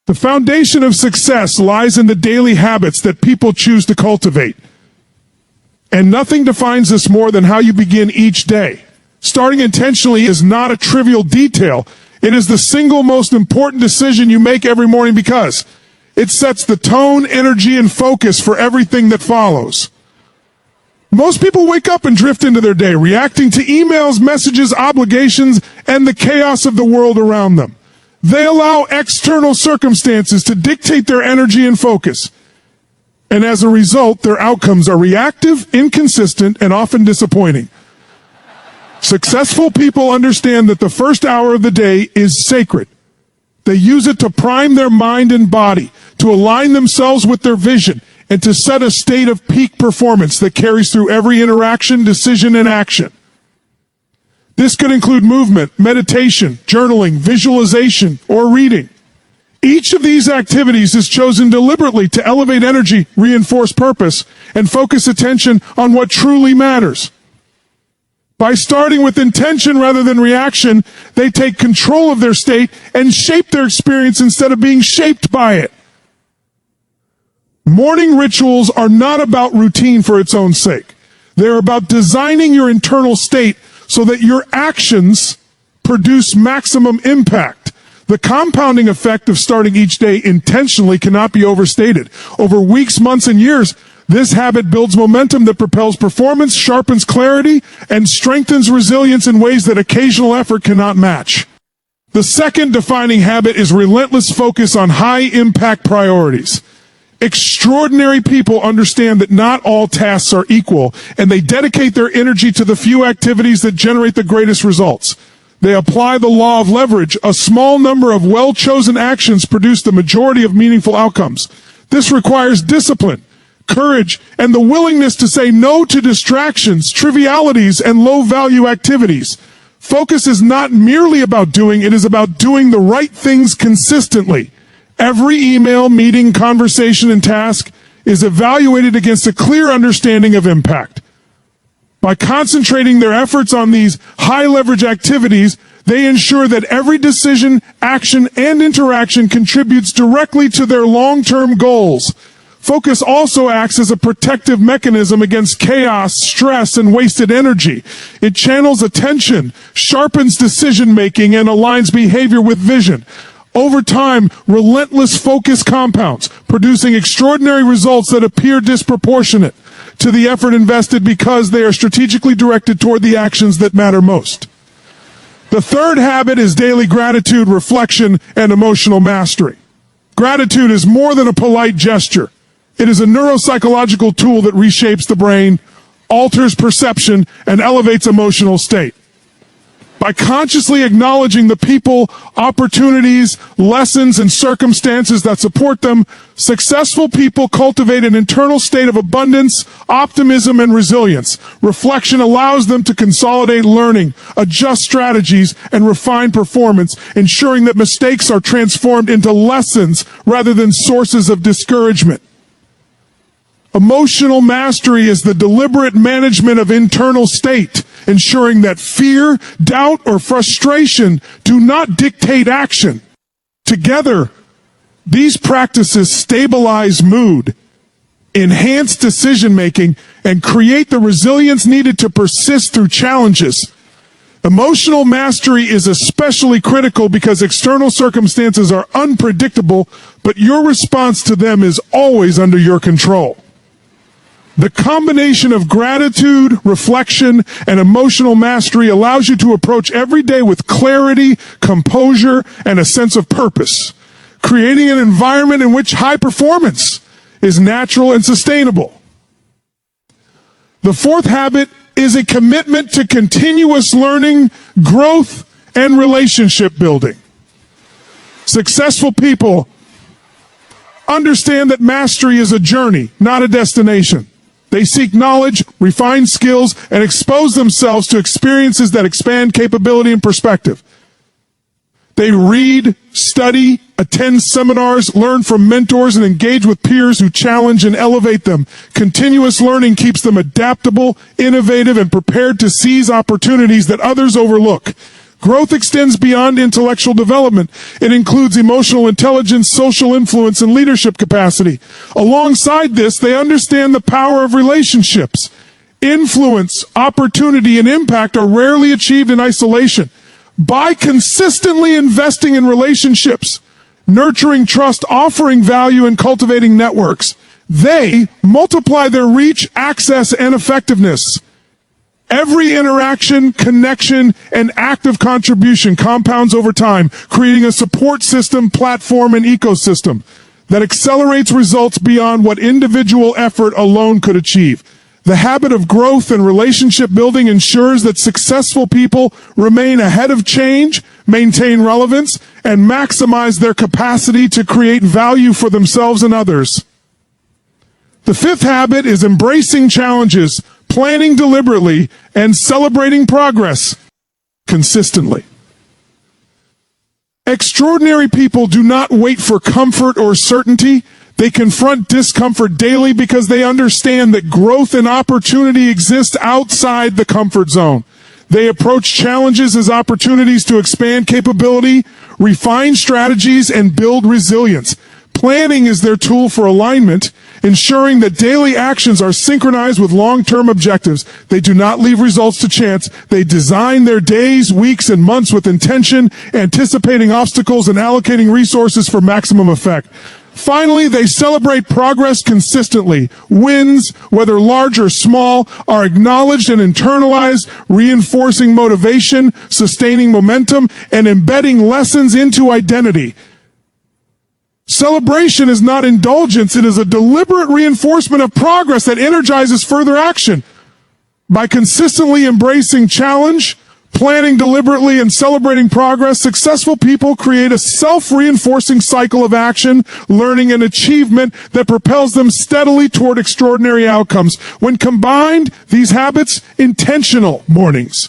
The foundation of success lies in the daily habits that people choose to cultivate. And nothing defines this more than how you begin each day. Starting intentionally is not a trivial detail. It is the single most important decision you make every morning because it sets the tone, energy, and focus for everything that follows. Most people wake up and drift into their day, reacting to emails, messages, obligations, and the chaos of the world around them. They allow external circumstances to dictate their energy and focus. And as a result, their outcomes are reactive, inconsistent, and often disappointing. Successful people understand that the first hour of the day is sacred. They use it to prime their mind and body, to align themselves with their vision, and to set a state of peak performance that carries through every interaction, decision, and action. This could include movement, meditation, journaling, visualization, or reading. Each of these activities is chosen deliberately to elevate energy, reinforce purpose, and focus attention on what truly matters. By starting with intention rather than reaction, they take control of their state and shape their experience instead of being shaped by it. Morning rituals are not about routine for its own sake. They're about designing your internal state so that your actions produce maximum impact. The compounding effect of starting each day intentionally cannot be overstated. Over weeks, months, and years, this habit builds momentum that propels performance, sharpens clarity, and strengthens resilience in ways that occasional effort cannot match. The second defining habit is relentless focus on high-impact priorities. Extraordinary people understand that not all tasks are equal, and they dedicate their energy to the few activities that generate the greatest results. They apply the law of leverage. A small number of well-chosen actions produce the majority of meaningful outcomes. This requires discipline, courage, and the willingness to say no to distractions, trivialities, and low-value activities. Focus is not merely about doing, it is about doing the right things consistently. Every email, meeting, conversation, and task is evaluated against a clear understanding of impact. By concentrating their efforts on these high-leverage activities, they ensure that every decision, action, and interaction contributes directly to their long-term goals. Focus also acts as a protective mechanism against chaos, stress, and wasted energy. It channels attention, sharpens decision-making, and aligns behavior with vision. Over time, relentless focus compounds, producing extraordinary results that appear disproportionate to the effort invested because they are strategically directed toward the actions that matter most. The third habit is daily gratitude, reflection, and emotional mastery. Gratitude is more than a polite gesture. It is a neuropsychological tool that reshapes the brain, alters perception, and elevates emotional state. By consciously acknowledging the people, opportunities, lessons, and circumstances that support them, successful people cultivate an internal state of abundance, optimism, and resilience. Reflection allows them to consolidate learning, adjust strategies, and refine performance, ensuring that mistakes are transformed into lessons rather than sources of discouragement. Emotional mastery is the deliberate management of internal state, ensuring that fear, doubt, or frustration do not dictate action. Together, these practices stabilize mood, enhance decision-making, and create the resilience needed to persist through challenges. Emotional mastery is especially critical because external circumstances are unpredictable, but your response to them is always under your control. The combination of gratitude, reflection, and emotional mastery allows you to approach every day with clarity, composure, and a sense of purpose, creating an environment in which high performance is natural and sustainable. The fourth habit is a commitment to continuous learning, growth, and relationship building. Successful people understand that mastery is a journey, not a destination. They seek knowledge, refine skills, and expose themselves to experiences that expand capability and perspective. They read, study, attend seminars, learn from mentors, and engage with peers who challenge and elevate them. Continuous learning keeps them adaptable, innovative, and prepared to seize opportunities that others overlook. Growth extends beyond intellectual development. It includes emotional intelligence, social influence, and leadership capacity. Alongside this, they understand the power of relationships. Influence, opportunity, and impact are rarely achieved in isolation. By consistently investing in relationships, nurturing trust, offering value, and cultivating networks, they multiply their reach, access, and effectiveness. Every interaction, connection, and active contribution compounds over time, creating a support system, platform, and ecosystem that accelerates results beyond what individual effort alone could achieve. The habit of growth and relationship building ensures that successful people remain ahead of change, maintain relevance, and maximize their capacity to create value for themselves and others. The fifth habit is embracing challenges, planning deliberately, and celebrating progress consistently. Extraordinary people do not wait for comfort or certainty. They confront discomfort daily because they understand that growth and opportunity exist outside the comfort zone. They approach challenges as opportunities to expand capability, refine strategies, and build resilience. Planning is their tool for alignment, ensuring that daily actions are synchronized with long-term objectives. They do not leave results to chance. They design their days, weeks, and months with intention, anticipating obstacles and allocating resources for maximum effect. Finally, they celebrate progress consistently. Wins, whether large or small, are acknowledged and internalized, reinforcing motivation, sustaining momentum, and embedding lessons into identity. Celebration is not indulgence. It is a deliberate reinforcement of progress that energizes further action. By consistently embracing challenge, planning deliberately, and celebrating progress, successful people create a self-reinforcing cycle of action, learning, and achievement that propels them steadily toward extraordinary outcomes. When combined, these habits, intentional mornings,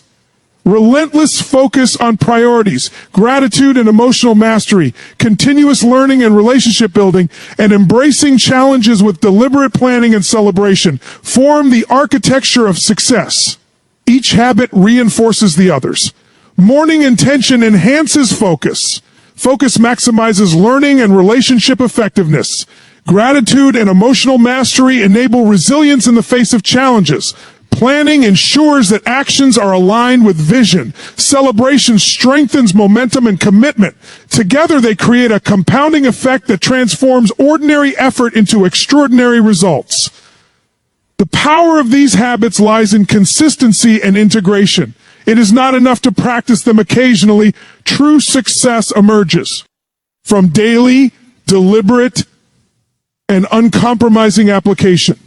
relentless focus on priorities, gratitude and emotional mastery, continuous learning and relationship building, and embracing challenges with deliberate planning and celebration, form the architecture of success. Each habit reinforces the others. Morning intention enhances focus. Focus maximizes learning and relationship effectiveness. Gratitude and emotional mastery enable resilience in the face of challenges. Planning ensures that actions are aligned with vision. Celebration strengthens momentum and commitment. Together, they create a compounding effect that transforms ordinary effort into extraordinary results. The power of these habits lies in consistency and integration. It is not enough to practice them occasionally. True success emerges from daily, deliberate, and uncompromising application.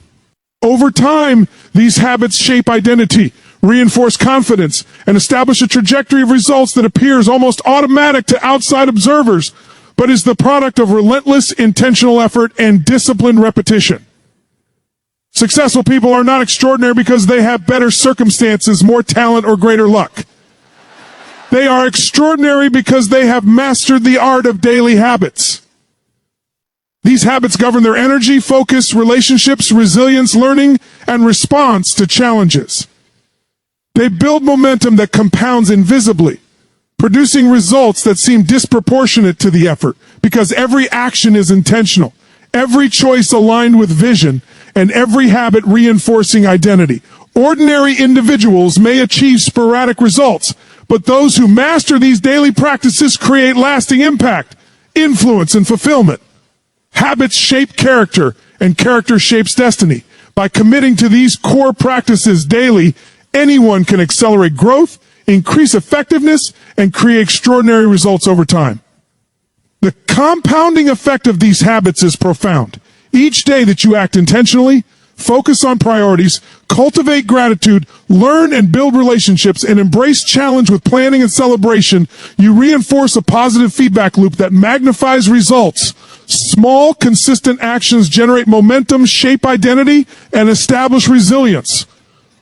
Over time, these habits shape identity, reinforce confidence, and establish a trajectory of results that appears almost automatic to outside observers, but is the product of relentless, intentional effort and disciplined repetition. Successful people are not extraordinary because they have better circumstances, more talent, or greater luck. They are extraordinary because they have mastered the art of daily habits. These habits govern their energy, focus, relationships, resilience, learning, and response to challenges. They build momentum that compounds invisibly, producing results that seem disproportionate to the effort, because every action is intentional, every choice aligned with vision, and every habit reinforcing identity. Ordinary individuals may achieve sporadic results, but those who master these daily practices create lasting impact, influence, and fulfillment. Habits shape character, and character shapes destiny. By committing to these core practices daily, anyone can accelerate growth, increase effectiveness, and create extraordinary results over time. The compounding effect of these habits is profound. Each day that you act intentionally, focus on priorities, cultivate gratitude, learn and build relationships, and embrace challenge with planning and celebration, you reinforce a positive feedback loop that magnifies results. Small, consistent actions generate momentum, shape identity, and establish resilience.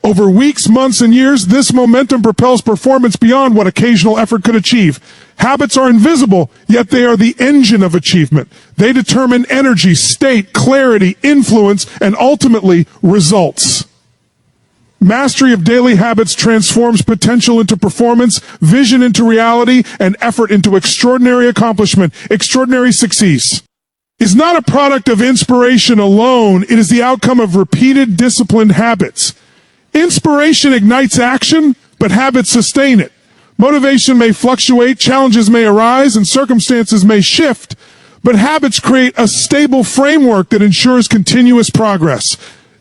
Over weeks, months, and years, this momentum propels performance beyond what occasional effort could achieve. Habits are invisible, yet they are the engine of achievement. They determine energy, state, clarity, influence, and ultimately results. Mastery of daily habits transforms potential into performance, vision into reality, and effort into extraordinary accomplishment, extraordinary success. Is not a product of inspiration alone, it is the outcome of repeated disciplined habits. Inspiration ignites action, but habits sustain it. Motivation may fluctuate, challenges may arise, and circumstances may shift, but habits create a stable framework that ensures continuous progress.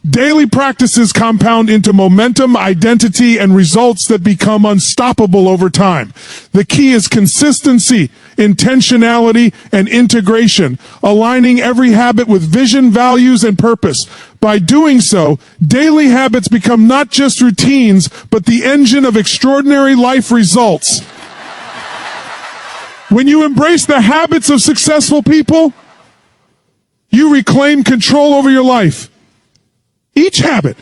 Daily practices compound into momentum, identity, and results that become unstoppable over time. The key is consistency, intentionality, and integration, aligning every habit with vision, values, and purpose. By doing so, daily habits become not just routines, but the engine of extraordinary life results. When you embrace the habits of successful people, you reclaim control over your life. Each habit,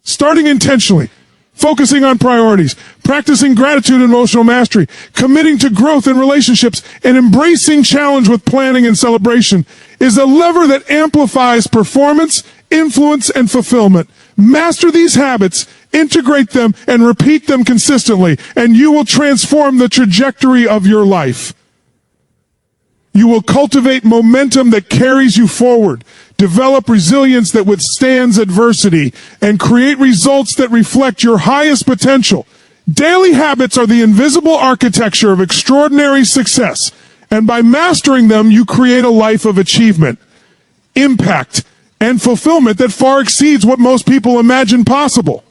starting intentionally, focusing on priorities, practicing gratitude and emotional mastery, committing to growth in relationships, and embracing challenge with planning and celebration, is a lever that amplifies performance, influence, and fulfillment. Master these habits, integrate them, and repeat them consistently, and you will transform the trajectory of your life. You will cultivate momentum that carries you forward, develop resilience that withstands adversity, and create results that reflect your highest potential. Daily habits are the invisible architecture of extraordinary success, and by mastering them, you create a life of achievement, impact, and fulfillment that far exceeds what most people imagine possible.